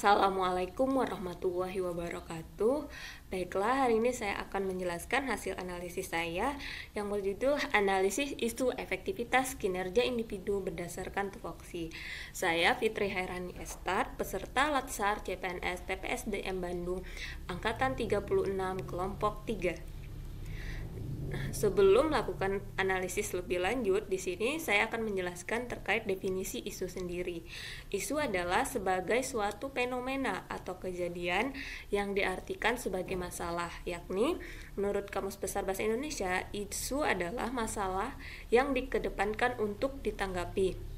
Assalamualaikum warahmatullahi wabarakatuh. Baiklah, hari ini saya akan menjelaskan hasil analisis saya yang berjudul Analisis Isu Efektivitas Kinerja Individu Berdasarkan Tupoksi. Saya Fitri Hairani Estar, peserta Latsar CPNS TPSDM Bandung, Angkatan 36, Kelompok 3. Nah, sebelum melakukan analisis lebih lanjut, di sini saya akan menjelaskan terkait definisi isu sendiri. Isu adalah sebagai suatu fenomena atau kejadian yang diartikan sebagai masalah, yakni menurut Kamus Besar Bahasa Indonesia, isu adalah masalah yang dikedepankan untuk ditanggapi.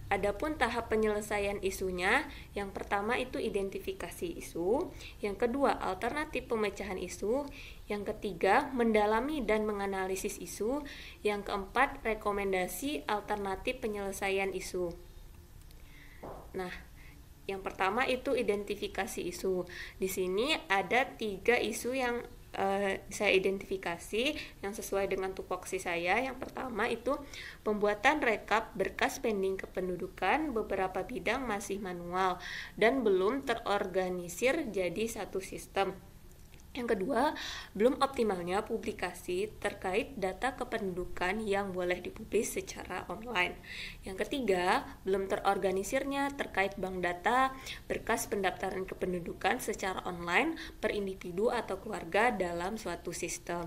Adapun tahap penyelesaian isunya, yang pertama itu identifikasi isu, yang kedua alternatif pemecahan isu, yang ketiga mendalami dan menganalisis isu, yang keempat rekomendasi alternatif penyelesaian isu. Nah, yang pertama itu identifikasi isu. Di sini ada 3 isu yang saya identifikasi yang sesuai dengan tupoksi saya. Yang pertama itu pembuatan rekap berkas pending kependudukan, beberapa bidang masih manual dan belum terorganisir jadi satu sistem. Yang kedua, belum optimalnya publikasi terkait data kependudukan yang boleh dipublis secara online. Yang ketiga, belum terorganisirnya terkait bank data berkas pendaftaran kependudukan secara online per individu atau keluarga dalam suatu sistem.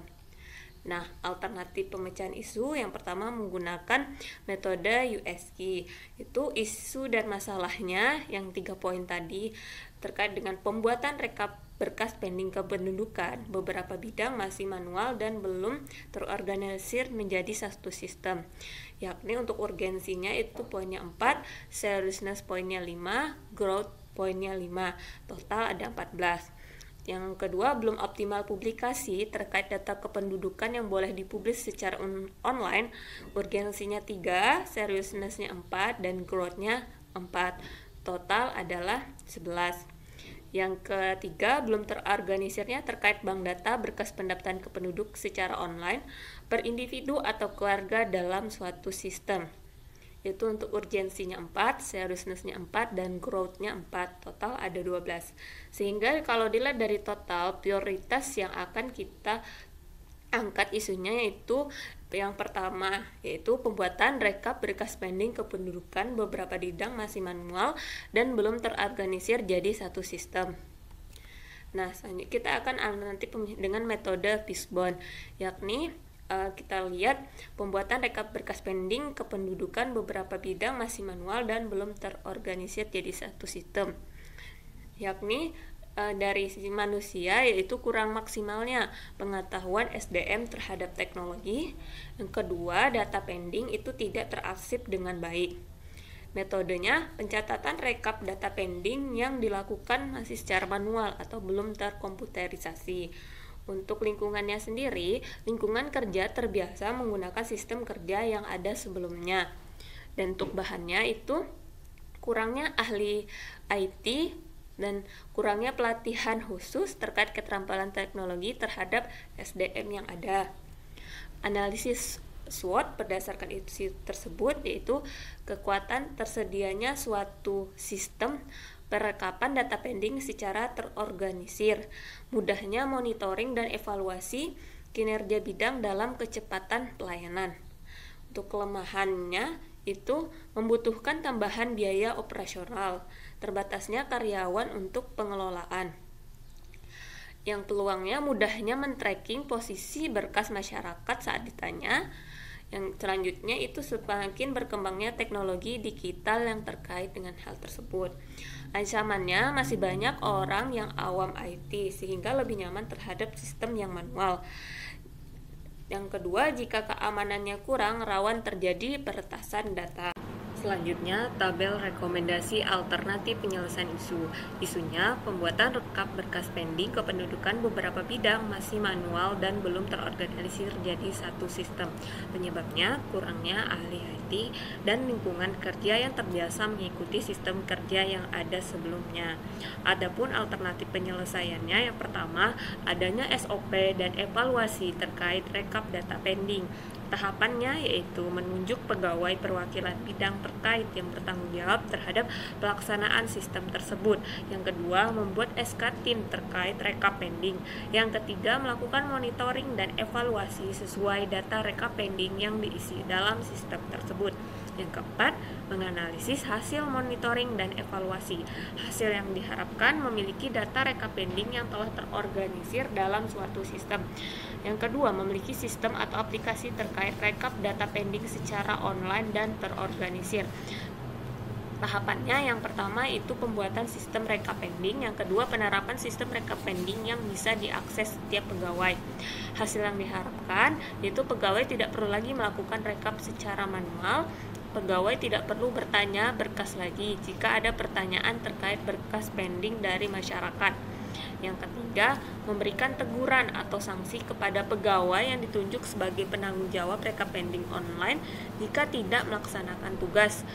Nah, alternatif pemecahan isu yang pertama menggunakan metode USG, itu isu dan masalahnya yang 3 poin tadi terkait dengan pembuatan rekap berkas pending kependudukan, beberapa bidang masih manual dan belum terorganisir menjadi satu sistem, yakni untuk urgensinya itu poinnya 4, seriousness poinnya 5, growth poinnya 5, total ada 14. Yang kedua, belum optimal publikasi terkait data kependudukan yang boleh dipublis secara online, urgensinya 3, seriousness-nya 4, dan growth-nya 4. Total adalah 11. Yang ketiga, belum terorganisirnya terkait bank data berkas pendaftaran kependuduk secara online per individu atau keluarga dalam suatu sistem. Itu untuk urgensinya 4, seriousness-nya 4, dan growth-nya 4. Total ada 12. Sehingga kalau dilihat dari total, prioritas yang akan kita angkat isunya yaitu yang pertama, yaitu pembuatan rekap berkas pending kependudukan, beberapa bidang masih manual dan belum terorganisir jadi satu sistem. Nah, selanjutnya kita akan alternatif dengan metode Fishbone, yakni kita lihat pembuatan rekap berkas pending kependudukan, beberapa bidang masih manual dan belum terorganisir jadi satu sistem, yakni dari sisi manusia yaitu kurang maksimalnya pengetahuan SDM terhadap teknologi. Yang kedua, data pending itu tidak terarsip dengan baik. Metodenya pencatatan rekap data pending yang dilakukan masih secara manual atau belum terkomputerisasi. Untuk lingkungannya sendiri, lingkungan kerja terbiasa menggunakan sistem kerja yang ada sebelumnya. Dan untuk bahannya itu kurangnya ahli IT dan kurangnya pelatihan khusus terkait keterampilan teknologi terhadap SDM yang ada. Analisis SWOT berdasarkan isu tersebut yaitu kekuatan tersedianya suatu sistem perekapan data pending secara terorganisir, mudahnya monitoring dan evaluasi kinerja bidang dalam kecepatan pelayanan. Untuk kelemahannya itu membutuhkan tambahan biaya operasional, terbatasnya karyawan untuk pengelolaan. Yang peluangnya mudahnya men-tracking posisi berkas masyarakat saat ditanya. Yang selanjutnya itu semakin berkembangnya teknologi digital yang terkait dengan hal tersebut. Ancamannya masih banyak orang yang awam IT sehingga lebih nyaman terhadap sistem yang manual. Yang kedua, jika keamanannya kurang, rawan terjadi peretasan data. Selanjutnya, tabel rekomendasi alternatif penyelesaian isu. Isunya, pembuatan rekap berkas pending kependudukan, beberapa bidang masih manual dan belum terorganisir jadi satu sistem. Penyebabnya, kurangnya ahli IT dan lingkungan kerja yang terbiasa mengikuti sistem kerja yang ada sebelumnya. Adapun alternatif penyelesaiannya, yang pertama, adanya SOP dan evaluasi terkait rekap data pending. Tahapannya yaitu menunjuk pegawai perwakilan bidang terkait yang bertanggung jawab terhadap pelaksanaan sistem tersebut. Yang kedua, membuat SK tim terkait rekap pending. Yang ketiga, melakukan monitoring dan evaluasi sesuai data rekap pending yang diisi dalam sistem tersebut. Yang keempat, menganalisis hasil monitoring dan evaluasi. Hasil yang diharapkan memiliki data rekap pending yang telah terorganisir dalam suatu sistem. Yang kedua, memiliki sistem atau aplikasi terkait rekap data pending secara online dan terorganisir. Tahapannya yang pertama itu pembuatan sistem rekap pending, yang kedua penerapan sistem rekap pending yang bisa diakses setiap pegawai. Hasil yang diharapkan yaitu pegawai tidak perlu lagi melakukan rekap secara manual. Pegawai tidak perlu bertanya berkas lagi jika ada pertanyaan terkait berkas pending dari masyarakat. Yang ketiga, memberikan teguran atau sanksi kepada pegawai yang ditunjuk sebagai penanggung jawab rekap pending online jika tidak melaksanakan tugas.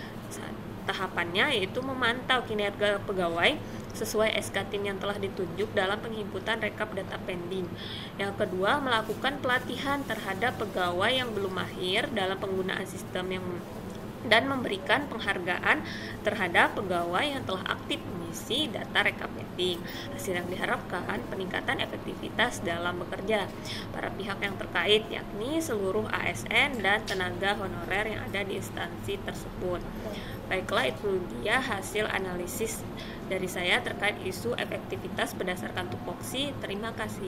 Tahapannya yaitu memantau kinerja pegawai sesuai SK tim yang telah ditunjuk dalam penginputan rekap data pending. Yang kedua, melakukan pelatihan terhadap pegawai yang belum mahir dalam penggunaan sistem dan memberikan penghargaan terhadap pegawai yang telah aktif mengisi data rekap pending. Hasil yang diharapkan peningkatan efektivitas dalam bekerja para pihak yang terkait, yakni seluruh ASN dan tenaga honorer yang ada di instansi tersebut. Baiklah, itu dia hasil analisis dari saya terkait isu efektivitas berdasarkan tupoksi. Terima kasih.